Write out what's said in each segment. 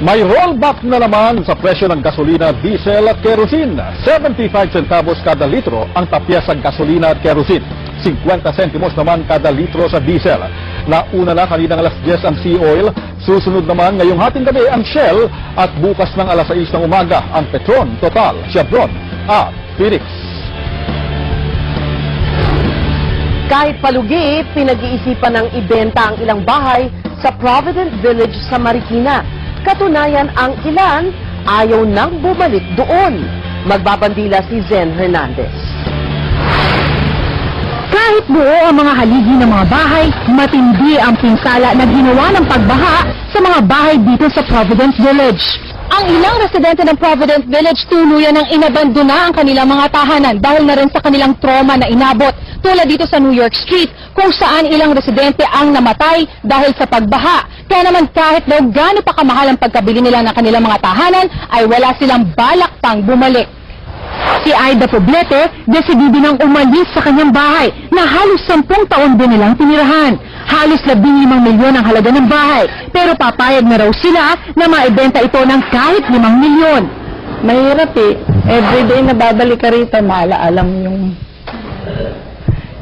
May rollback na naman sa presyo ng gasolina, diesel at kerosene. 75 centavos kada litro ang tapya sa gasolina at kerosene. 50 sentimos naman kada litro sa diesel. Nauna na kaninang alas 10 ang Sea Oil, susunod naman ngayong hating gabi ang Shell at bukas ng alas 6 ng umaga ang Petron, Total, Chevron at Phoenix. Kahit palugi, pinag-iisipan ng ibenta ang ilang bahay sa Provident Village sa Marikina. Katunayan, ang ilan ayaw nang bumalik doon. Magbabandila si Zen Hernandez. Kahit buo ang mga haligi ng mga bahay, matindi ang pinsala na ginawa ng pagbaha sa mga bahay dito sa Provident Village. Ang ilang residente ng Provident Village tuluyan ng inabandona ang kanilang mga tahanan dahil na rin sa kanilang trauma na inabot. Tulad dito sa New York Street, kung saan ilang residente ang namatay dahil sa pagbaha. Kaya naman kahit daw gaano pa kamahal ang pagkabili nila ng kanilang mga tahanan, ay wala silang balak pang bumalik. Si Aida Poblete, desidido nang umalis sa kanyang bahay na halos 10 taon din nilang tinirahan. Halos 15 milyon ang halaga ng bahay, pero papayag na raw sila na maibenta ito ng kahit 5 milyon. Mahirap eh. Everyday na babalik ka rito, maalaala mo yung...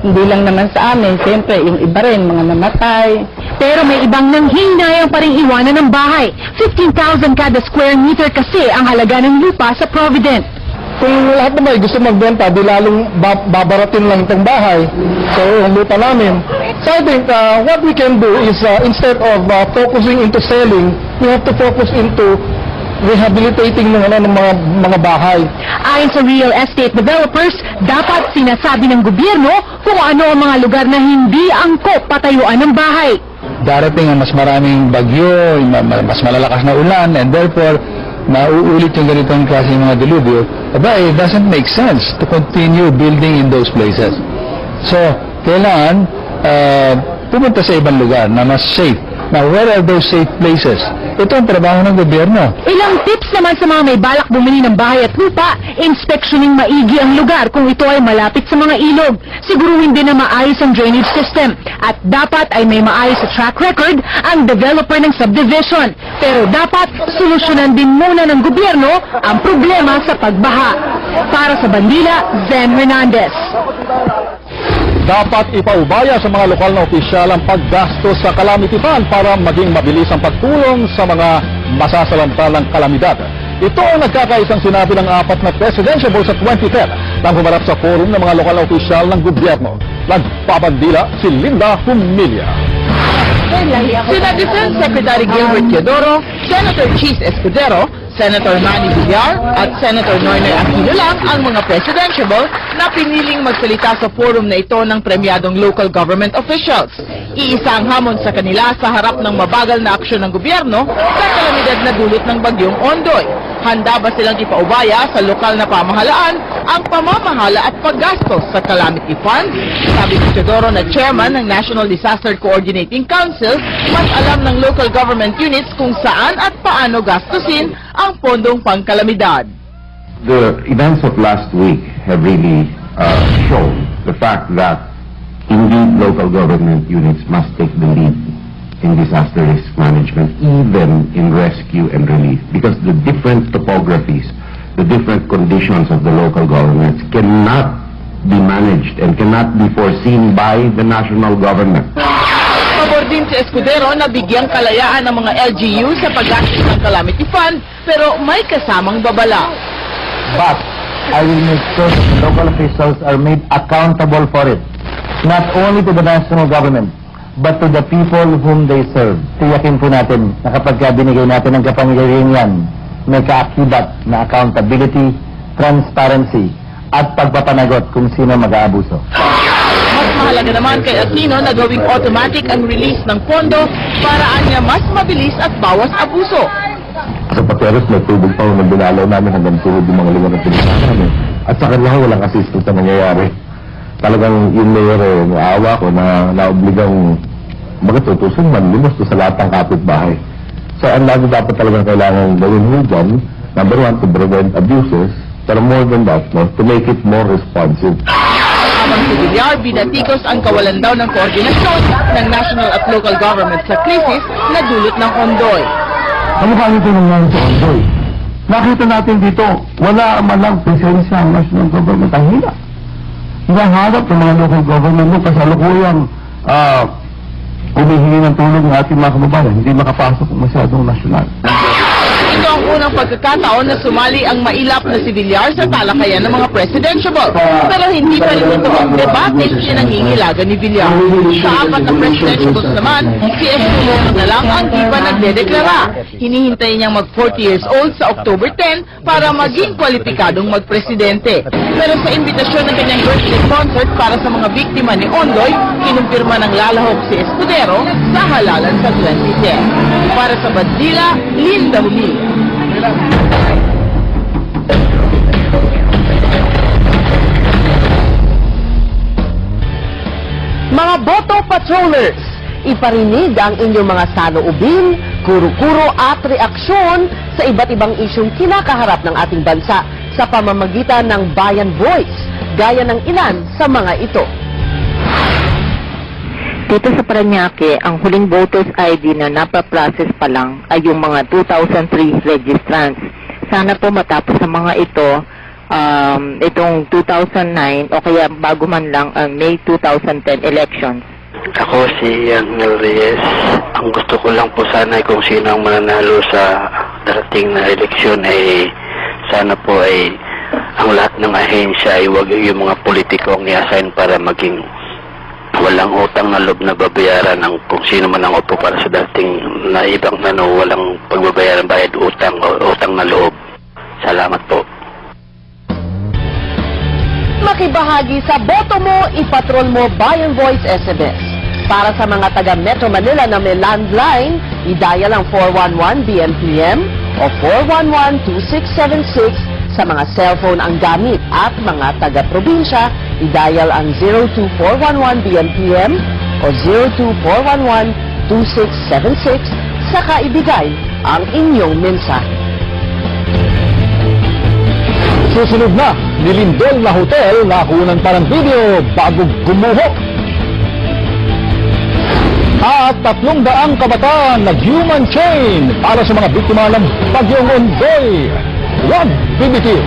Hindi lang naman sa amin, siyempre, yung iba rin, mga namatay. Pero may ibang nanghihinayang pa rin iwanan ng bahay. 15,000 kada square meter kasi ang halaga ng lupa sa Provident. Kung lahat naman gusto magbenta, di lalong babaratin lang itong bahay. So, yung lupa namin. So, I think what we can do is instead of focusing into selling, we have to focus into rehabilitating ng mga bahay. Ayon sa real estate developers, dapat sinasabi ng gobyerno kung ano ang mga lugar na hindi angkop patayuan ng bahay. Darating ang mas maraming bagyo, mas malalakas na ulan, and therefore, nauulit yung ganitong klase ng mga dilubyo, it doesn't make sense to continue building in those places. So, kailangan pumunta sa ibang lugar na mas safe. Now, where are those safe places? Ito ang trabaho ng gobyerno. Ilang tips naman sa mga may balak bumili ng bahay at lupa, inspeksyoning maigi ang lugar kung ito ay malapit sa mga ilog. Siguruhin din na maayos ang drainage system. At dapat ay may maayos sa track record ang developer ng subdivision. Pero dapat solusyonan din muna ng gobyerno ang problema sa pagbaha. Para sa Bandila, Zen Hernandez. Dapat ipaubaya sa mga lokal na opisyal ang paggastos sa calamity fund para maging mabilis ang pagtulong sa mga masasalantalang kalamidad. Ito ang nagkakaisang sinabi ng 4 na presidential board sa 2010 nang humarap sa forum ng mga lokal na opisyal ng gobyerno. Nagpabandila si Linda Humilla. Sina Defense Secretary Gilbert Teodoro, Senator Cheese Escudero, Senator Manny Villar at Senator Noynoy Aquino lang ang mga presidentiable na piniling magsalita sa forum na ito ng premyadong local government officials. Iisa ang hamon sa kanila sa harap ng mabagal na aksyon ng gobyerno sa kalamidad na dulot ng bagyong Ondoy. Handa ba silang ipaubaya sa lokal na pamahalaan ang pamamahala at paggastos sa calamity fund? Sabi ni Teodoro na chairman ng National Disaster Coordinating Council, mas alam ng local government units kung saan at paano gastusin ang pondong pangkalamidad. The events of last week have really shown the fact that indeed local government units must take the lead in disaster risk management, even in rescue and relief, because the different topographies, the different conditions of the local governments cannot be managed and cannot be foreseen by the national government. Pabor din si Escudero na bigyang kalayaan ng mga LGU sa paggastos ng calamity fund, pero may kasamang babala. But I will make sure that the local officials are made accountable for it. Not only to the national government, but to the people whom they serve. Tiyakin po natin na kapag binigay natin ang kapangyarihan yan, may kaakibat na accountability, transparency, at pagpapanagot kung sino mag-aabuso. Mas mahalaga naman kay Aquino na gawing automatic ang release ng pondo para anya mas mabilis at bawas abuso. Sa Pateros, may tubig pa ng binalaw namin hanggang tulad yung mga lugar na pinuntahan namin. At sa kanila, walang assistance na nangyayari. Talagang yung mayor, naawa ko na naobligang magatutusin man, limos to sa lahat ng kapitbahay. So, ang lagi dapat talagang kailangan gawin mo dyan, number 1, to prevent abuses, pero more than that, no, to make it more responsive. Habang si Villar, binatikos ang kawalan daw ng koordinasyon ng national at local government sa krisis na dulot ng Ondoy. Kamukha nito nangyari sa Ondoy. Nakita natin dito, wala man lang presensya ang national government. Ang hina. Hinahanap ng mga local government mo kasalukuyang humihingi ng tulong ng ating mga kababayan. Hindi makapasok masyadong nasyonal. Ito ang unang pagkakataon na sumali ang mailap na si Villar sa talakayan ng mga presidentiable. Pero hindi pa rin ito ang debate pinangingilagan ni Villar. Sa apat na presidentiables naman, si Escudero na lang ang di pa nagdedeklara. Hinihintay niyang mag 40 years old sa October 10 para maging kwalipikadong magpresidente. Pero sa imbitasyon ng kanyang birthday concert para sa mga biktima ni Ondoy, kinumpirma ng lalahok si Escudero sa halalan sa 2010. Para sa Bandila, Linda Humil. Mga boto patrollers, iparinig ang inyong mga saloobin, kuro-kuro at reaksyon sa iba't ibang isyong kinakaharap ng ating bansa sa pamamagitan ng Bayan Voice, gaya ng ilan sa mga ito. Dito sa Parañaque, ang huling voters ID na napaprocess pa lang ay yung mga 2003 registrants. Sana po matapos sa mga ito, itong 2009 o kaya bago man lang ang May 2010 elections. Ako si Angel Reyes. Ang gusto ko lang po sana ay kung sino ang mananalo sa darating na eleksyon ay sana po ay ang lahat ng ahensya ay huwag yung mga politiko ang i-assign para maging walang utang na loob na babayaran ng kung sino man ang upo para sa dating na ibang walang pagbabayaran bayad utang o utang na loob. Salamat po. Makibahagi sa boto mo, ipatrol mo Bayan Voice SMS. Para sa mga taga Metro Manila na may landline, i-dial ang 411-BMPM o 411-2676 sa mga cellphone ang gamit at mga taga-probinsya, i-dial ang 02411-BMPM o 02411-2676 saka ibigay ang inyong mensahe. Susunod na, nilindol na hotel na kunan parang video bago gumuho. At 300 kabataan nag-human chain para sa mga biktima ng Bagyong Ondoy. Huwag bibitiw!